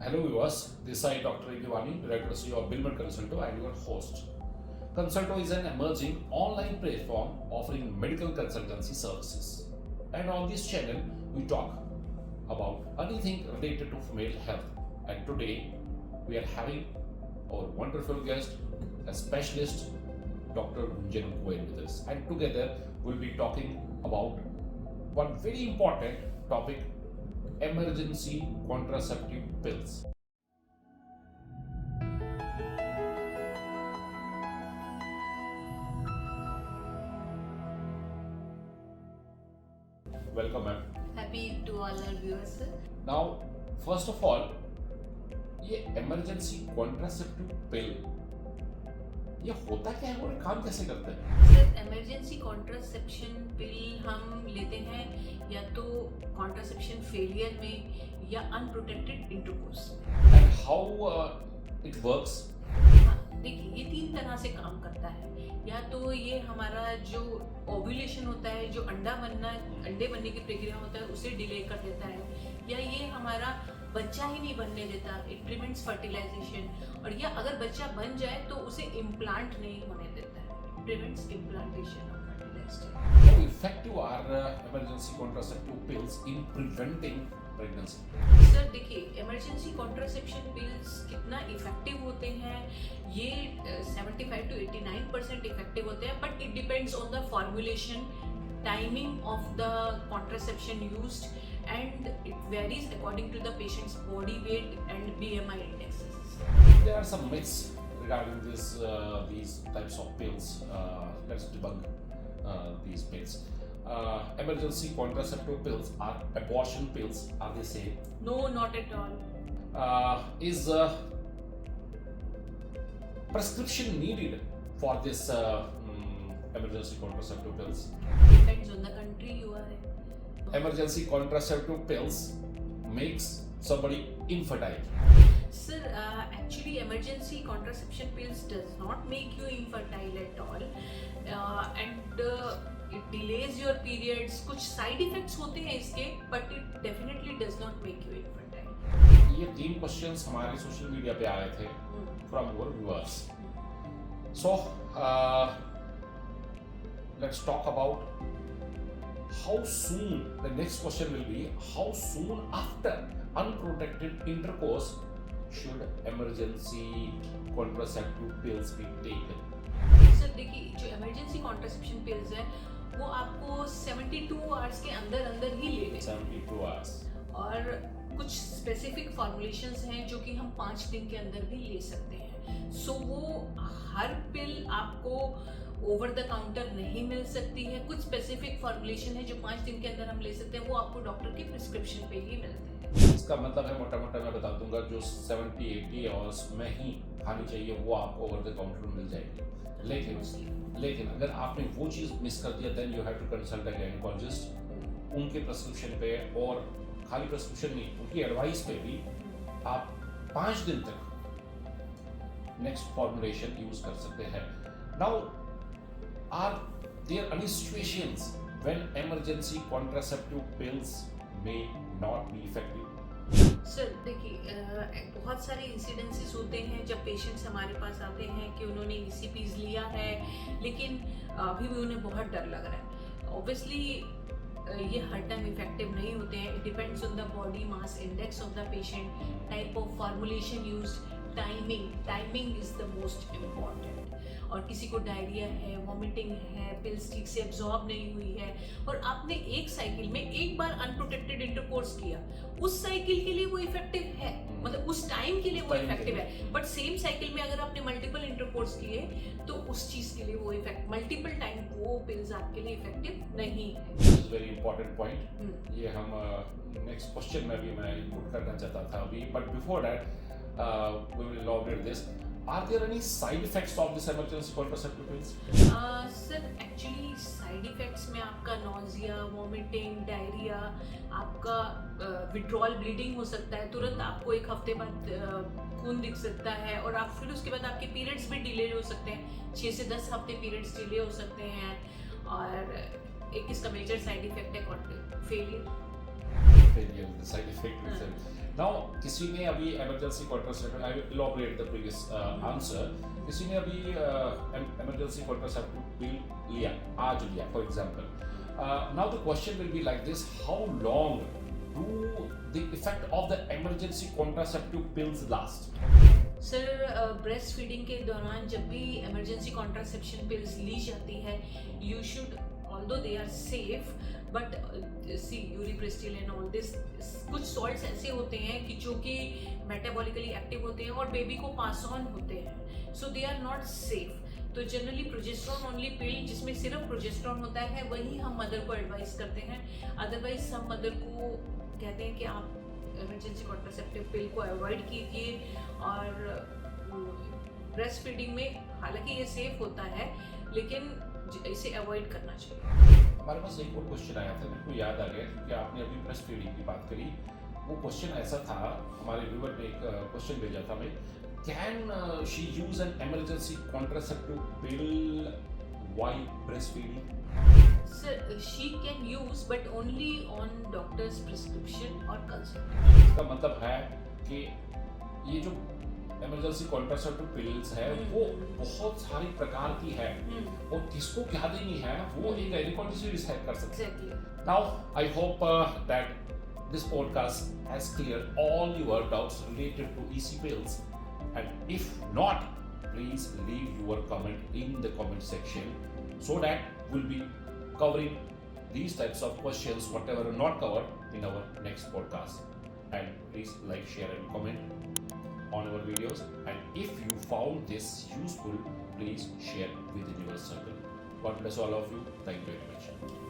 Hello viewers, this is Dr. Igiwani, Director CEO of Bilmer Consulto and your host. Consulto is an emerging online platform offering medical consultancy services. And on this channel, we talk about anything related to female health. And today, we are having our wonderful guest, a specialist, Dr. Gunjan Goel with us. And together, we'll be talking about one very important topic, emergency contraceptive pills. Welcome, ma'am. Happy to all our viewers, sir. Now, first of all, ये emergency contraceptive pill ये होता क्या है और काम कैसे करता है? सर इमरजेंसी कॉन्ट्रासेप्शन पिल हम लेते हैं या तो कॉन्ट्रासेप्शन फेलियर में या unprotected intercourse. And how it works? देखिए ये तीन तरह से काम करता है। या तो ये हमारा जो ओव्यूलेशन होता है, जो अंडे बनने की प्रक्रिया होता है उसे डिले कर देता है, या ये हमारा बच्चा ही नहीं बनने देता, इट प्रिवेंट्स फर्टिलाइजेशन, और या अगर बच्चा बन जाए तो उसे इम्प्लांट नहीं होने देता है, it prevents implantation of fertilized. How effective are emergency contraceptive pills in preventing pregnancy? Sir देखिए इमरजेंसी कॉन्ट्रासेप्शन पिल्स कितना इफेक्टिव होते हैं, ये 75 to 89% इफेक्टिव होते हैं, but it depends on the formulation, timing of the contraception used, and it varies according to the patient's body weight and BMI indexes. There are some myths regarding these types of pills. Let's debunk these myths. Emergency contraceptive pills are abortion pills. Are they safe? No, not at all. Is prescription needed for this emergency contraceptive pills? Depends on the country you are in. Emergency contraceptive pills makes somebody infertile. Sir, actually emergency contraception pills does not make you infertile at all, and it delays your periods. कुछ side effects होते हैं इसके, but it definitely does not make you infertile. ये तीन questions हमारे social media पे आए थे from our viewers. So let's talk about how soon. The next question will be how soon after unprotected intercourse should emergency contraceptive pills be taken? Sir देखिए जो emergency contraception pills है वो आपको 72 hours के अंदर अंदर ही ले लें, 72 hours. और कुछ स्पेसिफिक फॉर्मुलेशंस हैं जो कि हम 5 दिन के अंदर भी ले सकते हैं। सो वो हर पिल आपको ओवर द काउंटर नहीं मिल सकती है, कुछ स्पेसिफिक फॉर्मुलेशन है जो 5 दिन के अंदर हम ले सकते हैं, वो आपको डॉक्टर के प्रिस्क्रिप्शन पे ही मिलते हैं। इसका मतलब है मोटा मोटा मैं बता दूंगा जो 70-80 आवर्स में ही खानी चाहिए वो आपको ओवर द काउंटर मिल जाएगी। लेकिन अगर आपने वो चीज़ मिस कर दिया then you have to consult a gynaecologist. उनके प्रिस्क्रिप्शन पे और खाली प्रिस्क्रिप्शन नहीं, उनकी एडवाइस पे भी आप 5 दिन तक नेक्स्ट फॉर्मुलेशन यूज कर सकते हैं। Now are there any situations when emergency contraceptive pills may not be effective? Sir देखिए बहुत सारे इंसिडेंसेस होते हैं जब पेशेंट्स हमारे पास आते हैं कि उन्होंने ECPs लिया है लेकिन अभी भी उन्हें बहुत डर लग रहा है। ऑब्वियसली ये हर टाइम इफेक्टिव नहीं होते हैं, it depends on the body mass index of the patient, type of formulation used, timing is the most important. और किसी को डायरिया है, वॉमिटिंग है, पिल्स ठीक से एब्जॉर्ब नहीं हुई है, और आपने एक साइकिल में एक बार अनप्रोटेक्टेड इंटरकोर्स किया, उस साइकिल के लिए वो इफेक्टिव है, मतलब उस टाइम के लिए वो इफेक्टिव है, बट सेम साइकिल में अगर आपने मल्टीपल इंटरकोर्स किए तो उस चीज के लिए वो इफेक्ट मल्टीपल टाइम वो पिल्स आपके लिए इफेक्टिव नहीं है। This is very important point. ये हम नेक्स्ट क्वेश्चन में भी मैं इनपुट करना चाहता था अभी, but before that we will elaborate this. Are there any side effects of this emergency contraceptive pills? Sir actually side effects में आपका नॉजिया, वॉमिटिंग, डायरिया, आपका विड्रॉल ब्लीडिंग हो सकता है, तुरंत आपको एक हफ्ते बाद खून दिख सकता है, और आप फिर उसके बाद आपके पीरियड्स भी डिले हो सकते हैं, 6 से 10 हफ्ते पीरियड्स डिले हो सकते हैं, और एक इसका मेजर साइड इफेक्ट है failure. The side effect is now किसी ने अभी emergency contraceptive, I will elaborate the previous answer, किसी ने अभी इमरजेंसी कॉन्ट्रासेप्टिव पिल लिया, आज लिया for example. Now the question will be like this, how long do the effect of the emergency contraceptive pills last? Sir breast feeding के दौरान जब भी इमरजेंसी कॉन्ट्रासेप्शन पिल्स ली जाती है, you should, although they are safe, but see ulipristal and all this, कुछ salts ऐसे होते हैं कि जो कि मेटाबॉलिकली एक्टिव होते हैं और बेबी को पास ऑन होते हैं, सो दे आर नॉट सेफ. तो जनरली प्रोजेस्टेरॉन ओनली पिल जिसमें सिर्फ प्रोजेस्टेरॉन होता है वही हम मदर को एडवाइस करते हैं. अदरवाइज हम मदर को कहते हैं कि आप इमरजेंसी कॉन्ट्रासेप्टिव पिल को अवॉइड कीजिए. और ब्रेस्ट फीडिंग में हालांकि ये सेफ होता है, लेकिन इसे अवॉइड करना चाहिए. हमारे पास एक और क्वेश्चन आया था, मेरे को याद आ गया क्योंकि आपने अभी ब्रेस्ट फीडिंग की बात करी. वो क्वेश्चन ऐसा था, हमारे व्यूअर ने एक क्वेश्चन भेजा था हमें, can she use an emergency contraceptive pill while breast feeding? Sir, she can use but only on doctor's prescription or consult. इसका मतलब है कि ये जो इमरजेंसी कॉन्ट्रासेप्टिव पिल्स है वो बहुत सारी प्रकार की है और किसको क्या देनी है वो एक गायनेकोलॉजिस्ट ही डिसाइड कर सकते हैं. Exactly. Now I hope that this podcast has cleared all your doubts related to EC pills, and if not, please leave your comment in the comment section so that we'll be covering these types of questions whatever are not covered in our next podcast. And please like, share and comment on our videos, and if you found this useful, please share within your circle. God bless all of you. Thank you very much.